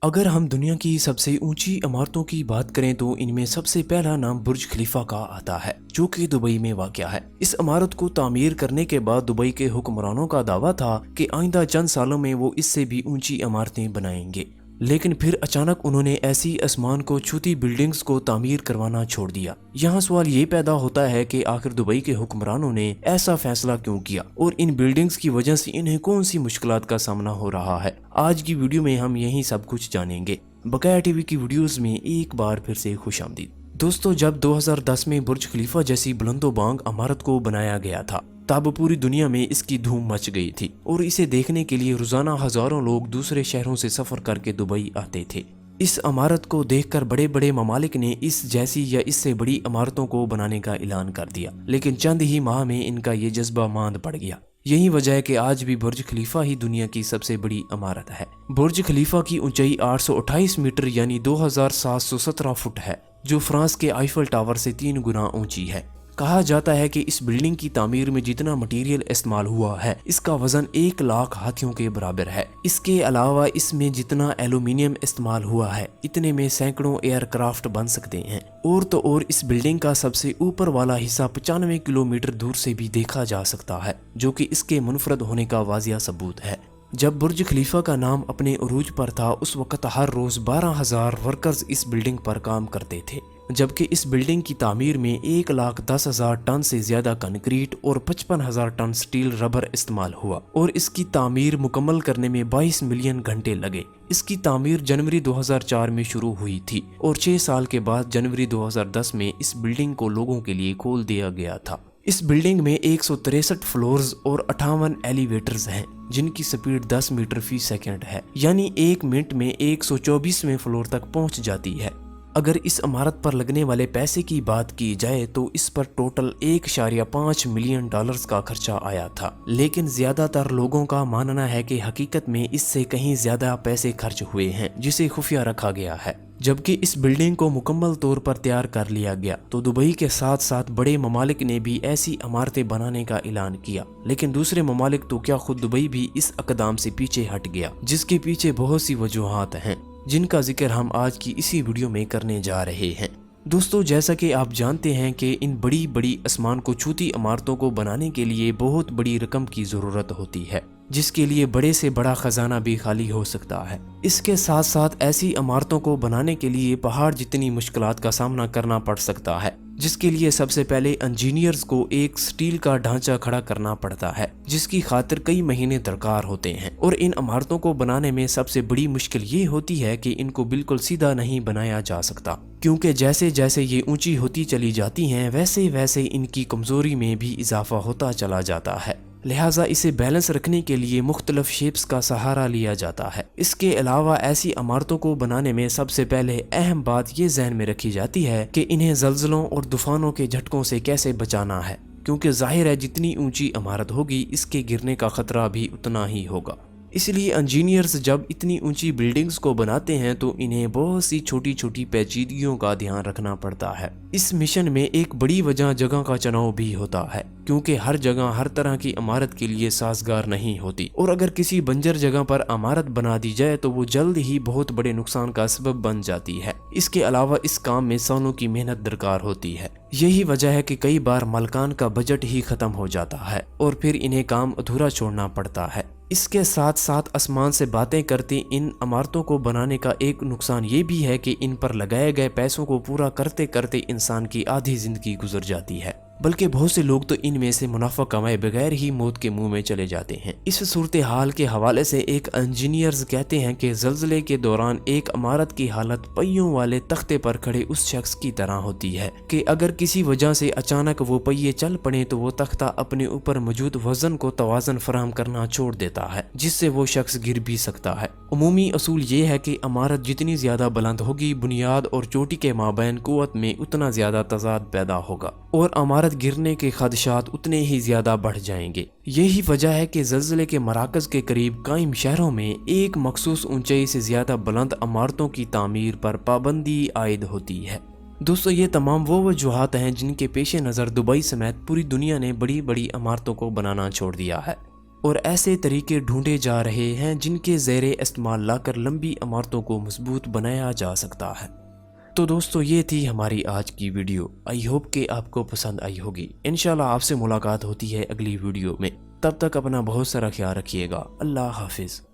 अगर हम दुनिया की सबसे ऊंची इमारतों की बात करें तो इनमें सबसे पहला नाम बुर्ज खलीफा का आता है, जो कि दुबई में वाक़या है। इस इमारत को तामीर करने के बाद दुबई के हुक्मरानों का दावा था कि आइंदा चंद सालों में वो इससे भी ऊंची इमारतें बनाएंगे, लेकिन फिर अचानक उन्होंने ऐसी आसमान को छूती बिल्डिंग्स को तामीर करवाना छोड़ दिया। यहाँ सवाल ये पैदा होता है कि आखिर दुबई के हुक्मरानों ने ऐसा फैसला क्यों किया और इन बिल्डिंग्स की वजह से इन्हें कौन सी मुश्किलात का सामना हो रहा है। आज की वीडियो में हम यही सब कुछ जानेंगे। बकाया टीवी की वीडियोस में एक बार फिर से खुशामदीद। दोस्तों, जब 2010 में बुर्ज खलीफा जैसी बुलंदोबांग इमारत को बनाया गया था तब पूरी दुनिया में इसकी धूम मच गई थी और इसे देखने के लिए रोजाना हजारों लोग दूसरे शहरों से सफर करके दुबई आते थे। इस इमारत को देखकर बड़े बड़े ममालिक ने इस जैसी या इससे बड़ी इमारतों को बनाने का ऐलान कर दिया, लेकिन चंद ही माह में इनका ये जज्बा मांद पड़ गया। यही वजह है कि आज भी बुर्ज खलीफा ही दुनिया की सबसे बड़ी इमारत है। बुर्ज खलीफा की ऊंचाई 828 मीटर यानी 2717 फुट है, जो फ्रांस के आईफल टावर से 3 गुना ऊंची है। कहा जाता है कि इस बिल्डिंग की तामीर में जितना मटेरियल इस्तेमाल हुआ है इसका वजन 1 लाख हाथियों के बराबर है। इसके अलावा इसमें जितना एल्यूमिनियम इस्तेमाल हुआ है इतने में सैकड़ों एयरक्राफ्ट बन सकते हैं। और तो और इस बिल्डिंग का सबसे ऊपर वाला हिस्सा 95 किलोमीटर दूर से भी देखा जा सकता है, जो कि इसके मुनफरद होने का वाजिया सबूत है। जब बुर्ज खलीफा का नाम अपने उरूज पर था उस वक्त हर रोज 12,000 वर्कर्स इस बिल्डिंग पर काम करते थे, जबकि इस बिल्डिंग की तामीर में 1,10,000 टन से ज्यादा कंक्रीट और 55,000 टन स्टील रबर इस्तेमाल हुआ और इसकी तामीर मुकम्मल करने में 22 मिलियन घंटे लगे। इसकी तामीर जनवरी 2004 में शुरू हुई थी और 6 साल के बाद जनवरी 2010 में इस बिल्डिंग को लोगों के लिए खोल दिया गया था। इस बिल्डिंग में 163 फ्लोर्स और 58 एलिवेटर्स हैं, जिनकी स्पीड 10 मीटर फी सेकंड है, यानी 1 मिनट में 124वें फ्लोर तक पहुंच जाती है। अगर इस इमारत पर लगने वाले पैसे की बात की जाए तो इस पर टोटल 1.5 मिलियन डॉलर्स का खर्चा आया था, लेकिन ज्यादातर लोगों का मानना है कि हकीकत में इससे कहीं ज्यादा पैसे खर्च हुए हैं, जिसे खुफिया रखा गया है। जबकि इस बिल्डिंग को मुकम्मल तौर पर तैयार कर लिया गया तो दुबई के साथ साथ बड़े ममालिक ने भी ऐसी इमारतें बनाने का ऐलान किया, लेकिन दूसरे ममालिक तो क्या खुद दुबई भी इस इक़दाम से पीछे हट गया, जिसके पीछे बहुत सी वजूहात हैं जिनका जिक्र हम आज की इसी वीडियो में करने जा रहे हैं। दोस्तों, जैसा कि आप जानते हैं कि इन बड़ी बड़ी आसमान को छूती इमारतों को बनाने के लिए बहुत बड़ी रकम की जरूरत होती है, जिसके लिए बड़े से बड़ा खजाना भी खाली हो सकता है। इसके साथ साथ ऐसी इमारतों को बनाने के लिए पहाड़ जितनी मुश्किलात का सामना करना पड़ सकता है, जिसके लिए सबसे पहले इंजीनियर्स को एक स्टील का ढांचा खड़ा करना पड़ता है, जिसकी खातिर कई महीने दरकार होते हैं। और इन इमारतों को बनाने में सबसे बड़ी मुश्किल ये होती है कि इनको बिल्कुल सीधा नहीं बनाया जा सकता, क्योंकि जैसे जैसे ये ऊंची होती चली जाती हैं वैसे वैसे इनकी कमजोरी में भी इजाफा होता चला जाता है। लिहाजा इसे बैलेंस रखने के लिए मुख्तलिफ शेप्स का सहारा लिया जाता है। इसके अलावा ऐसी इमारतों को बनाने में सबसे पहले अहम बात ये जहन में रखी जाती है कि इन्हें ज़ल्ज़लों और तूफानों के झटकों से कैसे बचाना है, क्योंकि जाहिर है जितनी ऊंची इमारत होगी इसके गिरने का खतरा भी उतना ही होगा। इसलिए इंजीनियर्स जब इतनी ऊंची बिल्डिंग्स को बनाते हैं तो इन्हें बहुत सी छोटी छोटी पेचीदगियों का ध्यान रखना पड़ता है। इस मिशन में एक बड़ी वजह जगह का चुनाव भी होता है, क्योंकि हर जगह हर तरह की इमारत के लिए साजगार नहीं होती और अगर किसी बंजर जगह पर इमारत बना दी जाए तो वो जल्द ही बहुत बड़े नुकसान का सबब बन जाती है। इसके अलावा इस काम में सालों की मेहनत दरकार होती है। यही वजह है कि कई बार मालिकान का बजट ही खत्म हो जाता है और फिर इन्हें काम अधूरा छोड़ना पड़ता है। इसके साथ साथ आसमान से बातें करती इन इमारतों को बनाने का एक नुकसान ये भी है कि इन पर लगाए गए पैसों को पूरा करते करते इंसान की आधी जिंदगी गुजर जाती है, बल्कि बहुत से लोग तो इनमें से मुनाफा कमाए बगैर ही मौत के मुंह में चले जाते हैं। इस सूरत हाल के हवाले से एक इंजीनियर्स कहते हैं कि ज़ल्ज़ले के दौरान एक इमारत की हालत पहियों वाले तख्ते पर खड़े उस शख्स की तरह होती है कि अगर किसी वजह से अचानक वो पहिए चल पड़े तो वो तख्ता अपने ऊपर मौजूद वजन को तवाज़न फराहम करना छोड़ देता है, जिससे वो शख्स गिर भी सकता है। उमूमी असूल ये है कि इमारत जितनी ज्यादा बुलंद होगी बुनियाद और चोटी के माबैन कुव्वत में उतना ज्यादा तजाद पैदा होगा और इमारत गिरने के खदशात उतने ही ज्यादा बढ़ जाएंगे। यही वजह है कि ज़ल्ज़ले के मराकज के करीब कायम शहरों में एक मखसूस ऊंचाई से ज्यादा बुलंद इमारतों की तामीर पर पाबंदी आयद होती है। दोस्तों, ये तमाम वो वजूहात हैं जिनके पेश नज़र दुबई समेत पूरी दुनिया ने बड़ी बड़ी इमारतों को बनाना छोड़ दिया है। اور ایسے طریقے ڈھونڈے جا رہے ہیں جن کے زیر استعمال لا کر لمبی عمارتوں کو مضبوط بنایا جا سکتا ہے۔ تو دوستو یہ تھی ہماری آج کی ویڈیو، آئی ہوپ کہ آپ کو پسند آئی ہوگی۔ انشاءاللہ آپ سے ملاقات ہوتی ہے اگلی ویڈیو میں، تب تک اپنا بہت سارا خیال رکھیے گا۔ اللہ حافظ۔